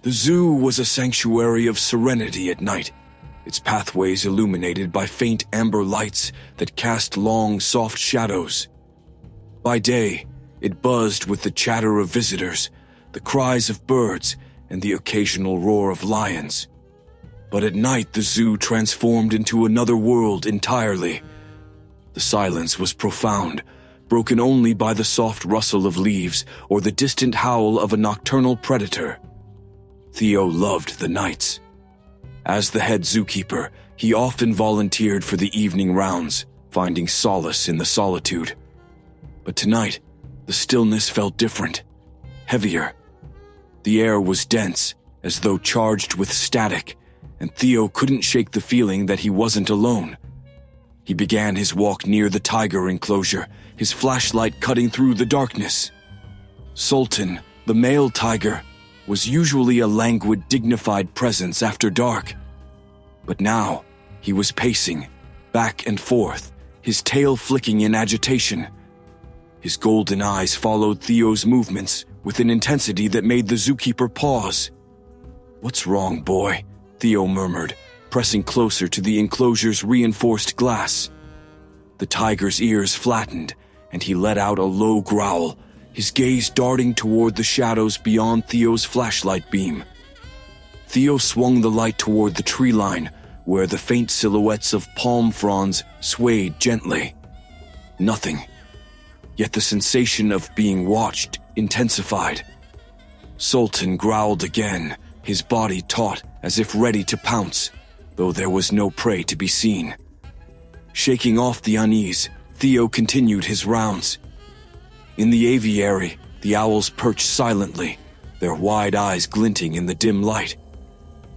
The zoo was a sanctuary of serenity at night, its pathways illuminated by faint amber lights that cast long, soft shadows. By day, it buzzed with the chatter of visitors, the cries of birds, and the occasional roar of lions. But at night, the zoo transformed into another world entirely. The silence was profound, broken only by the soft rustle of leaves or the distant howl of a nocturnal predator. Theo loved the nights. As the head zookeeper, he often volunteered for the evening rounds, finding solace in the solitude. But tonight, the stillness felt different, heavier. The air was dense, as though charged with static, and Theo couldn't shake the feeling that he wasn't alone. He began his walk near the tiger enclosure, his flashlight cutting through the darkness. Sultan, the male tiger, was usually a languid, dignified presence after dark. But now, he was pacing, back and forth, his tail flicking in agitation. His golden eyes followed Theo's movements with an intensity that made the zookeeper pause. "What's wrong, boy?" Theo murmured, pressing closer to the enclosure's reinforced glass. The tiger's ears flattened, and he let out a low growl, his gaze darting toward the shadows beyond Theo's flashlight beam. Theo swung the light toward the tree line, where the faint silhouettes of palm fronds swayed gently. Nothing. Yet the sensation of being watched intensified. Sultan growled again, his body taut as if ready to pounce, though there was no prey to be seen. Shaking off the unease, Theo continued his rounds. In the aviary, the owls perched silently, their wide eyes glinting in the dim light.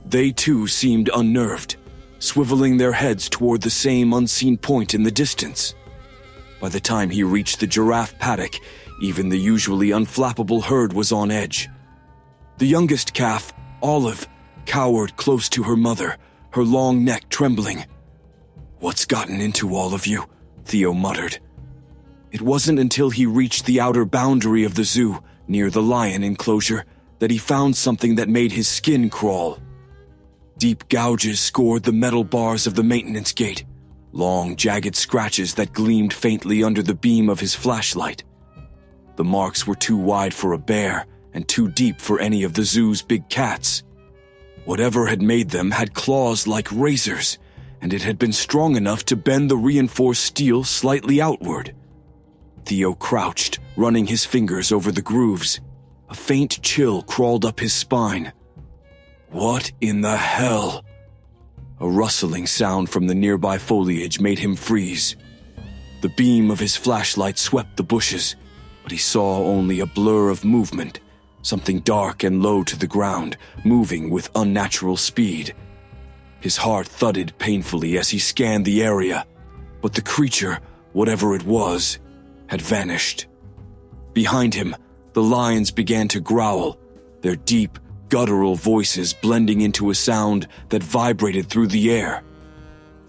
They too seemed unnerved, swiveling their heads toward the same unseen point in the distance. By the time he reached the giraffe paddock, even the usually unflappable herd was on edge. The youngest calf, Olive, cowered close to her mother, her long neck trembling. "What's gotten into all of you?" Theo muttered. It wasn't until he reached the outer boundary of the zoo, near the lion enclosure, that he found something that made his skin crawl. Deep gouges scored the metal bars of the maintenance gate, long, jagged scratches that gleamed faintly under the beam of his flashlight. The marks were too wide for a bear and too deep for any of the zoo's big cats. Whatever had made them had claws like razors, and it had been strong enough to bend the reinforced steel slightly outward. Theo crouched, running his fingers over the grooves. A faint chill crawled up his spine. What in the hell? A rustling sound from the nearby foliage made him freeze. The beam of his flashlight swept the bushes, but he saw only a blur of movement, something dark and low to the ground, moving with unnatural speed. His heart thudded painfully as he scanned the area, but the creature, whatever it was, had vanished. Behind him, the lions began to growl, their deep, guttural voices blending into a sound that vibrated through the air.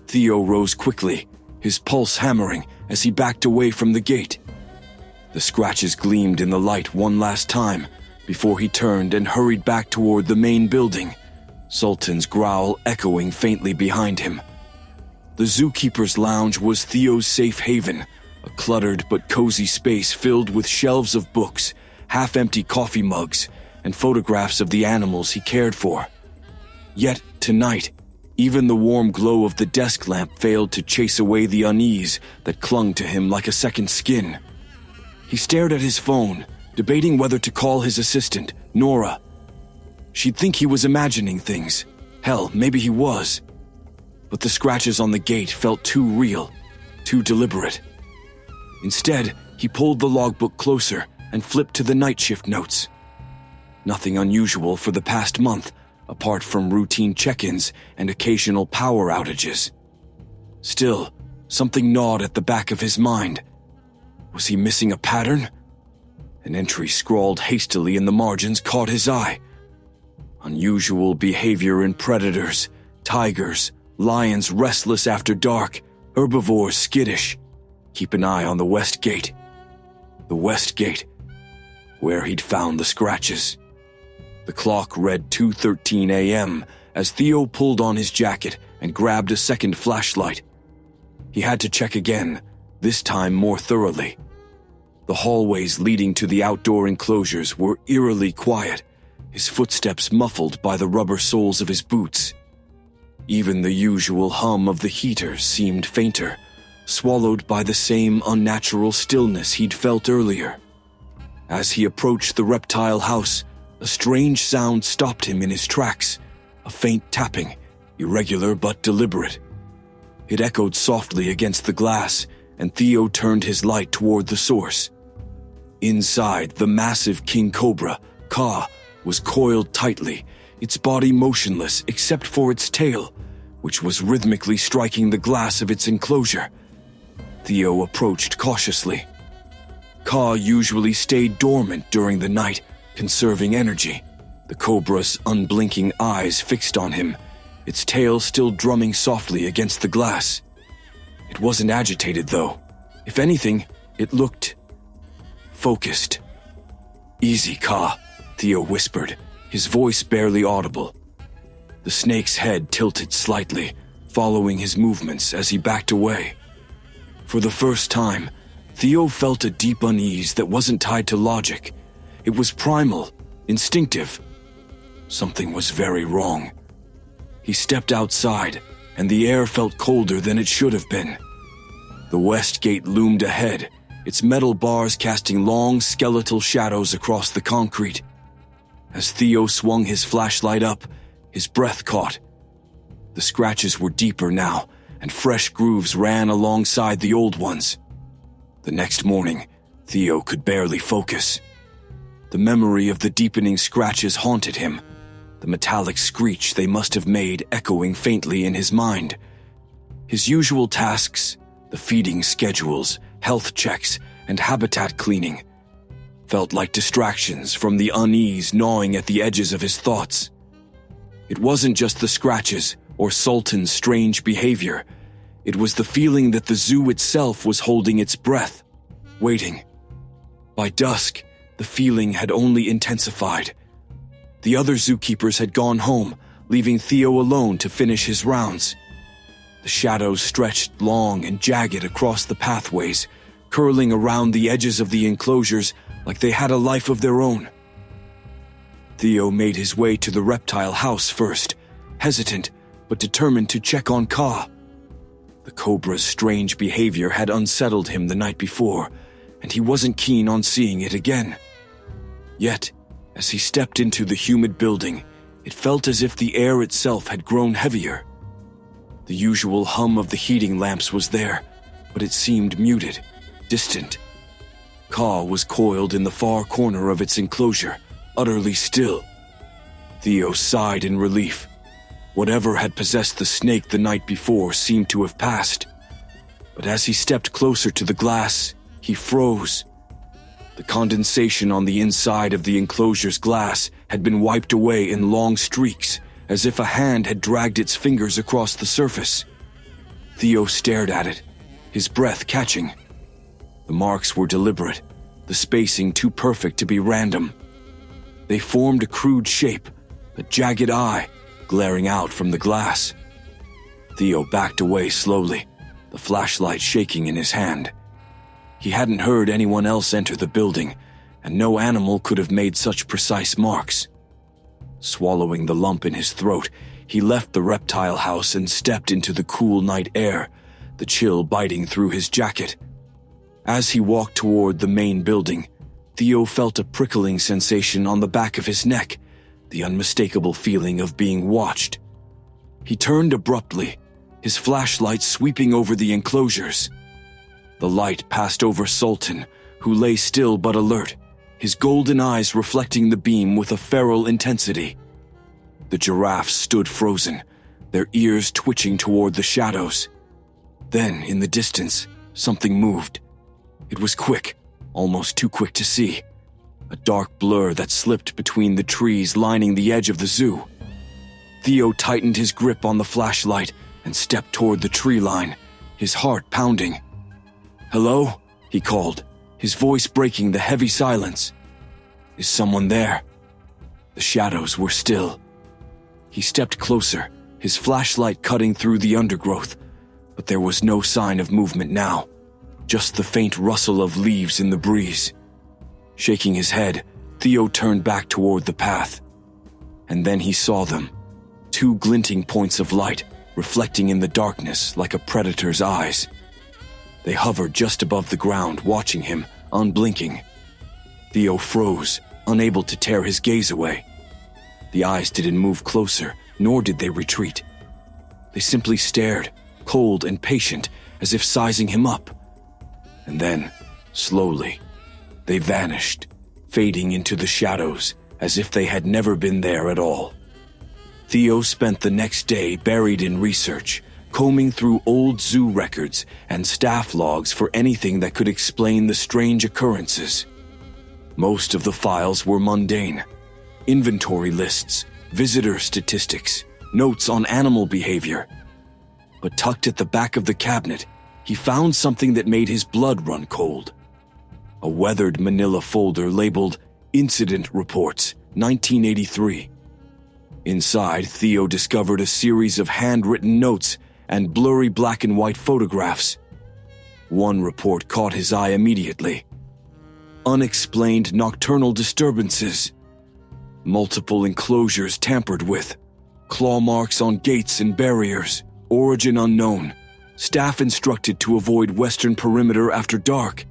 Theo rose quickly, his pulse hammering as he backed away from the gate. The scratches gleamed in the light one last time before he turned and hurried back toward the main building, Sultan's growl echoing faintly behind him. The zookeeper's lounge was Theo's safe haven, a cluttered but cozy space filled with shelves of books, half-empty coffee mugs, and photographs of the animals he cared for. Yet, tonight, even the warm glow of the desk lamp failed to chase away the unease that clung to him like a second skin. He stared at his phone, debating whether to call his assistant, Nora. She'd think he was imagining things. Hell, maybe he was. But the scratches on the gate felt too real, too deliberate. Instead, he pulled the logbook closer and flipped to the night shift notes. Nothing unusual for the past month, apart from routine check-ins and occasional power outages. Still, something gnawed at the back of his mind. Was he missing a pattern? An entry scrawled hastily in the margins caught his eye. Unusual behavior in predators, tigers, lions restless after dark, herbivores skittish. Keep an eye on the west gate. The west gate, where he'd found the scratches. The clock read 2:13 a.m. as Theo pulled on his jacket and grabbed a second flashlight. He had to check again, this time more thoroughly. The hallways leading to the outdoor enclosures were eerily quiet, his footsteps muffled by the rubber soles of his boots. Even the usual hum of the heaters seemed fainter, swallowed by the same unnatural stillness he'd felt earlier. As he approached the reptile house, a strange sound stopped him in his tracks, a faint tapping, irregular but deliberate. It echoed softly against the glass, and Theo turned his light toward the source. Inside, the massive king cobra, Ka, was coiled tightly, its body motionless except for its tail, which was rhythmically striking the glass of its enclosure. Theo approached cautiously. Ka usually stayed dormant during the night, conserving energy, the cobra's unblinking eyes fixed on him, its tail still drumming softly against the glass. It wasn't agitated, though. If anything, it looked focused. "Easy, Ka," Theo whispered, his voice barely audible. The snake's head tilted slightly, following his movements as he backed away. For the first time, Theo felt a deep unease that wasn't tied to logic. It was primal, instinctive. Something was very wrong. He stepped outside, and the air felt colder than it should have been. The west gate loomed ahead, its metal bars casting long skeletal shadows across the concrete. As Theo swung his flashlight up, his breath caught. The scratches were deeper now, and fresh grooves ran alongside the old ones. The next morning, Theo could barely focus. The memory of the deepening scratches haunted him, the metallic screech they must have made echoing faintly in his mind. His usual tasks, the feeding schedules, health checks, and habitat cleaning, felt like distractions from the unease gnawing at the edges of his thoughts. It wasn't just the scratches or Sultan's strange behavior. It was the feeling that the zoo itself was holding its breath, waiting. By dusk, the feeling had only intensified. The other zookeepers had gone home, leaving Theo alone to finish his rounds. The shadows stretched long and jagged across the pathways, curling around the edges of the enclosures like they had a life of their own. Theo made his way to the reptile house first, hesitant but determined to check on Ka. The cobra's strange behavior had unsettled him the night before, and he wasn't keen on seeing it again. Yet, as he stepped into the humid building, it felt as if the air itself had grown heavier. The usual hum of the heating lamps was there, but it seemed muted, distant. Ka was coiled in the far corner of its enclosure, utterly still. Theo sighed in relief. Whatever had possessed the snake the night before seemed to have passed. But as he stepped closer to the glass, he froze. The condensation on the inside of the enclosure's glass had been wiped away in long streaks, as if a hand had dragged its fingers across the surface. Theo stared at it, his breath catching. The marks were deliberate, the spacing too perfect to be random. They formed a crude shape, a jagged eye, glaring out from the glass. Theo backed away slowly, the flashlight shaking in his hand. He hadn't heard anyone else enter the building, and no animal could have made such precise marks. Swallowing the lump in his throat, he left the reptile house and stepped into the cool night air, the chill biting through his jacket. As he walked toward the main building, Theo felt a prickling sensation on the back of his neck, the unmistakable feeling of being watched. He turned abruptly, his flashlight sweeping over the enclosures. The light passed over Sultan, who lay still but alert, his golden eyes reflecting the beam with a feral intensity. The giraffes stood frozen, their ears twitching toward the shadows. Then, in the distance, something moved. It was quick, almost too quick to see. A dark blur that slipped between the trees lining the edge of the zoo. Theo tightened his grip on the flashlight and stepped toward the tree line, his heart pounding. "Hello?" he called, his voice breaking the heavy silence. "Is someone there?" The shadows were still. He stepped closer, his flashlight cutting through the undergrowth, but there was no sign of movement now, just the faint rustle of leaves in the breeze. Shaking his head, Theo turned back toward the path. And then he saw them, two glinting points of light reflecting in the darkness like a predator's eyes. They hovered just above the ground, watching him, unblinking. Theo froze, unable to tear his gaze away. The eyes didn't move closer, nor did they retreat. They simply stared, cold and patient, as if sizing him up. And then, slowly, they vanished, fading into the shadows as if they had never been there at all. Theo spent the next day buried in research, combing through old zoo records and staff logs for anything that could explain the strange occurrences. Most of the files were mundane. Inventory lists, visitor statistics, notes on animal behavior. But tucked at the back of the cabinet, he found something that made his blood run cold. A weathered manila folder labeled Incident Reports, 1983. Inside, Theo discovered a series of handwritten notes and blurry black and white photographs. One report caught his eye immediately. Unexplained nocturnal disturbances. Multiple enclosures tampered with. Claw marks on gates and barriers. Origin unknown. Staff instructed to avoid western perimeter after dark.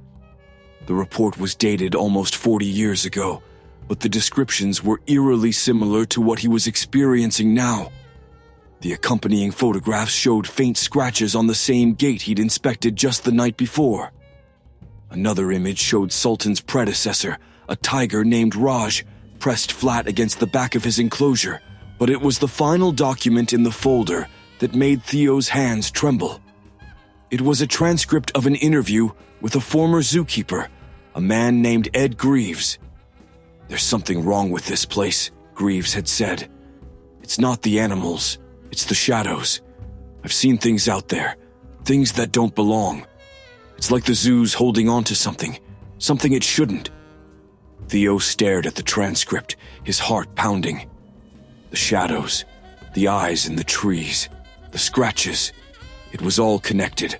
The report was dated almost 40 years ago, but the descriptions were eerily similar to what he was experiencing now. The accompanying photographs showed faint scratches on the same gate he'd inspected just the night before. Another image showed Sultan's predecessor, a tiger named Raj, pressed flat against the back of his enclosure, but it was the final document in the folder that made Theo's hands tremble. It was a transcript of an interview with a former zookeeper, a man named Ed Greaves. "There's something wrong with this place," Greaves had said. "It's not the animals, it's the shadows. I've seen things out there, things that don't belong. It's like the zoo's holding on to something it shouldn't." Theo stared at the transcript, his heart pounding. The shadows, the eyes in the trees, the scratches, it was all connected.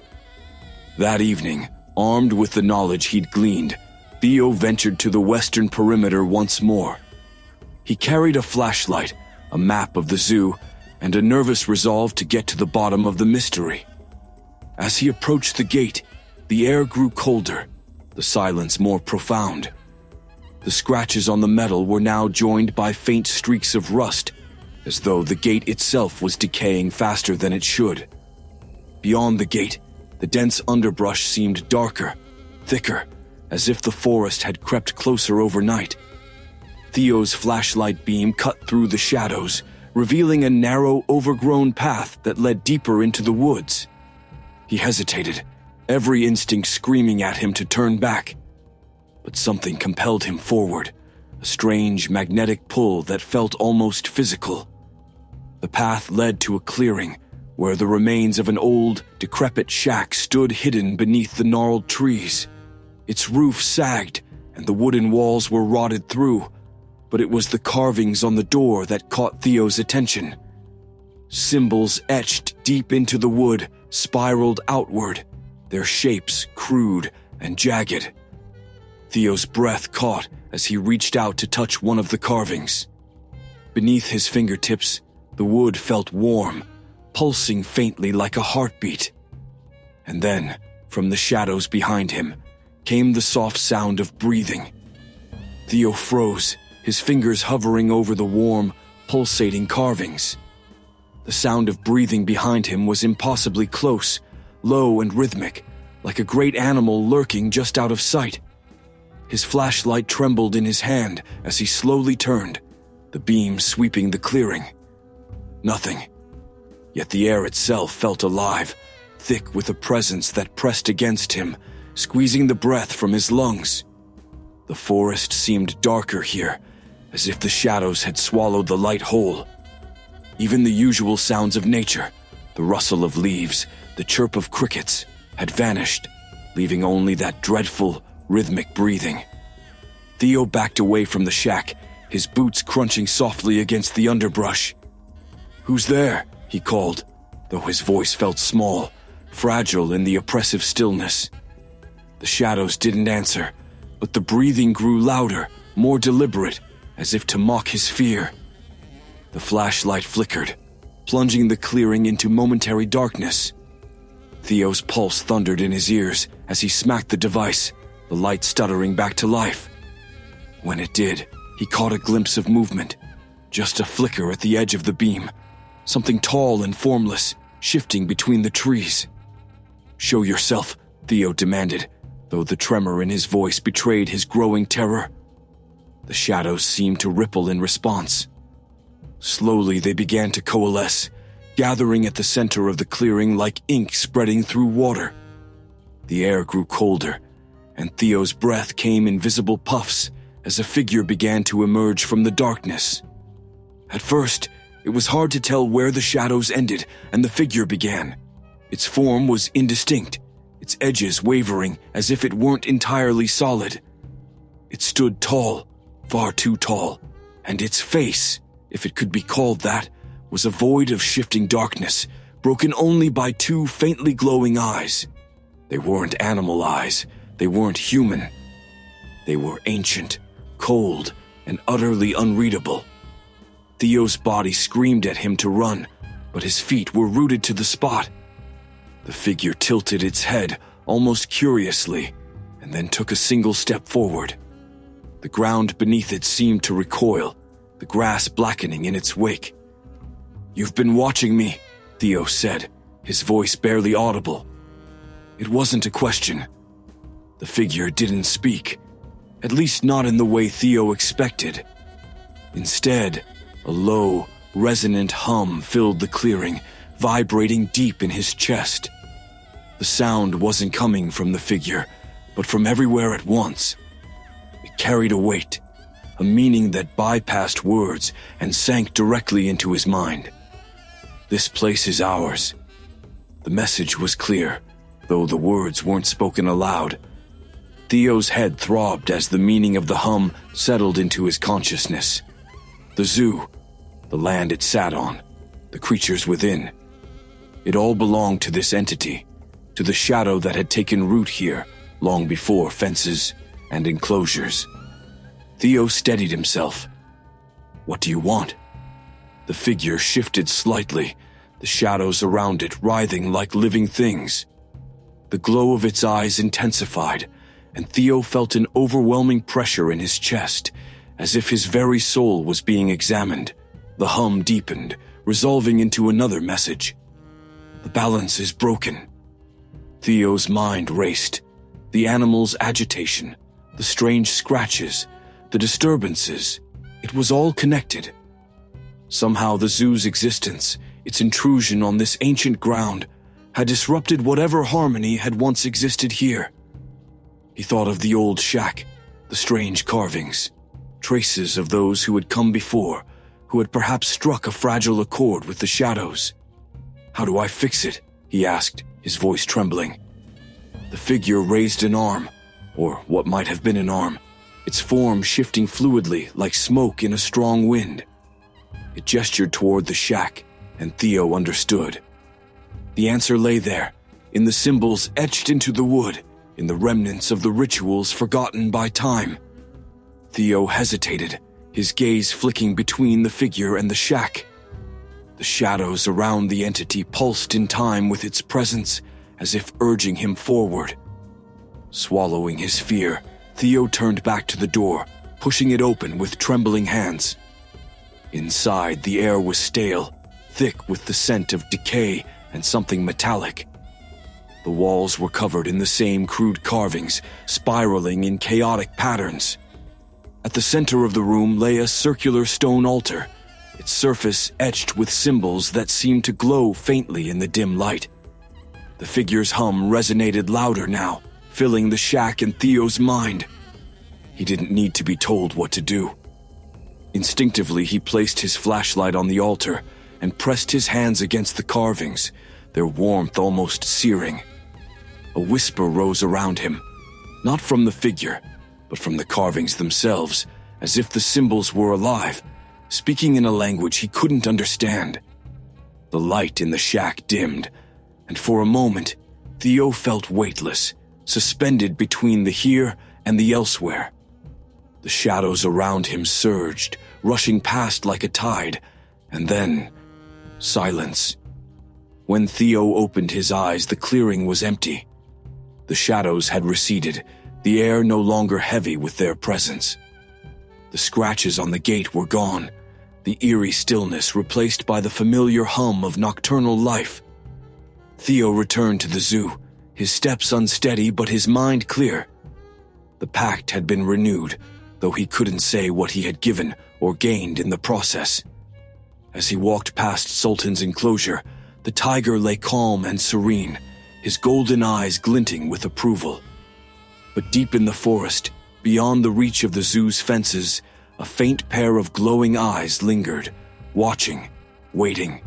That evening, armed with the knowledge he'd gleaned, Theo ventured to the western perimeter once more. He carried a flashlight, a map of the zoo, and a nervous resolve to get to the bottom of the mystery. As he approached the gate, the air grew colder, the silence more profound. The scratches on the metal were now joined by faint streaks of rust, as though the gate itself was decaying faster than it should. Beyond the gate, the dense underbrush seemed darker, thicker, as if the forest had crept closer overnight. Theo's flashlight beam cut through the shadows, revealing a narrow, overgrown path that led deeper into the woods. He hesitated, every instinct screaming at him to turn back. But something compelled him forward, a strange magnetic pull that felt almost physical. The path led to a clearing, where the remains of an old, decrepit shack stood hidden beneath the gnarled trees. Its roof sagged, and the wooden walls were rotted through, but it was the carvings on the door that caught Theo's attention. Symbols etched deep into the wood spiraled outward, their shapes crude and jagged. Theo's breath caught as he reached out to touch one of the carvings. Beneath his fingertips, the wood felt warm, pulsing faintly like a heartbeat. And then, from the shadows behind him, came the soft sound of breathing. Theo froze, his fingers hovering over the warm, pulsating carvings. The sound of breathing behind him was impossibly close, low and rhythmic, like a great animal lurking just out of sight. His flashlight trembled in his hand as he slowly turned, the beam sweeping the clearing. Nothing. Yet the air itself felt alive, thick with a presence that pressed against him, squeezing the breath from his lungs. The forest seemed darker here, as if the shadows had swallowed the light whole. Even the usual sounds of nature, the rustle of leaves, the chirp of crickets, had vanished, leaving only that dreadful, rhythmic breathing. Theo backed away from the shack, his boots crunching softly against the underbrush. "Who's there?" he called, though his voice felt small, fragile in the oppressive stillness. The shadows didn't answer, but the breathing grew louder, more deliberate, as if to mock his fear. The flashlight flickered, plunging the clearing into momentary darkness. Theo's pulse thundered in his ears as he smacked the device, the light stuttering back to life. When it did, he caught a glimpse of movement, just a flicker at the edge of the beam, something tall and formless, shifting between the trees. "Show yourself," Theo demanded, though the tremor in his voice betrayed his growing terror. The shadows seemed to ripple in response. Slowly they began to coalesce, gathering at the center of the clearing like ink spreading through water. The air grew colder, and Theo's breath came in visible puffs as a figure began to emerge from the darkness. At first, it was hard to tell where the shadows ended and the figure began. Its form was indistinct, its edges wavering as if it weren't entirely solid. It stood tall, far too tall, and its face, if it could be called that, was a void of shifting darkness, broken only by two faintly glowing eyes. They weren't animal eyes, they weren't human. They were ancient, cold, and utterly unreadable. Theo's body screamed at him to run, but his feet were rooted to the spot. The figure tilted its head almost curiously, and then took a single step forward. The ground beneath it seemed to recoil, the grass blackening in its wake. "You've been watching me," Theo said, his voice barely audible. It wasn't a question. The figure didn't speak, at least not in the way Theo expected. Instead, a low, resonant hum filled the clearing, vibrating deep in his chest. The sound wasn't coming from the figure, but from everywhere at once. It carried a weight, a meaning that bypassed words and sank directly into his mind. "This place is ours." The message was clear, though the words weren't spoken aloud. Theo's head throbbed as the meaning of the hum settled into his consciousness. The zoo, the land it sat on, the creatures within. It all belonged to this entity, to the shadow that had taken root here long before fences and enclosures. Theo steadied himself. "What do you want?" The figure shifted slightly, the shadows around it writhing like living things. The glow of its eyes intensified, and Theo felt an overwhelming pressure in his chest, as if his very soul was being examined. The hum deepened, resolving into another message. "The balance is broken." Theo's mind raced. The animal's agitation, the strange scratches, the disturbances, it was all connected. Somehow the zoo's existence, its intrusion on this ancient ground, had disrupted whatever harmony had once existed here. He thought of the old shack, the strange carvings, traces of those who had come before, who had perhaps struck a fragile accord with the shadows. "How do I fix it?" he asked, his voice trembling. The figure raised an arm, or what might have been an arm, its form shifting fluidly like smoke in a strong wind. It gestured toward the shack, and Theo understood. The answer lay there, in the symbols etched into the wood, in the remnants of the rituals forgotten by time. Theo hesitated, his gaze flicking between the figure and the shack. The shadows around the entity pulsed in time with its presence, as if urging him forward. Swallowing his fear, Theo turned back to the door, pushing it open with trembling hands. Inside, the air was stale, thick with the scent of decay and something metallic. The walls were covered in the same crude carvings, spiraling in chaotic patterns. At the center of the room lay a circular stone altar, its surface etched with symbols that seemed to glow faintly in the dim light. The figure's hum resonated louder now, filling the shack and Theo's mind. He didn't need to be told what to do. Instinctively, he placed his flashlight on the altar and pressed his hands against the carvings, their warmth almost searing. A whisper rose around him, not from the figure, but from the carvings themselves, as if the symbols were alive, speaking in a language he couldn't understand. The light in the shack dimmed, and for a moment, Theo felt weightless, suspended between the here and the elsewhere. The shadows around him surged, rushing past like a tide, and then, silence. When Theo opened his eyes, the clearing was empty. The shadows had receded, the air no longer heavy with their presence. The scratches on the gate were gone, the eerie stillness replaced by the familiar hum of nocturnal life. Theo returned to the zoo, his steps unsteady but his mind clear. The pact had been renewed, though he couldn't say what he had given or gained in the process. As he walked past Sultan's enclosure, the tiger lay calm and serene, his golden eyes glinting with approval. But deep in the forest, beyond the reach of the zoo's fences, a faint pair of glowing eyes lingered, watching, waiting.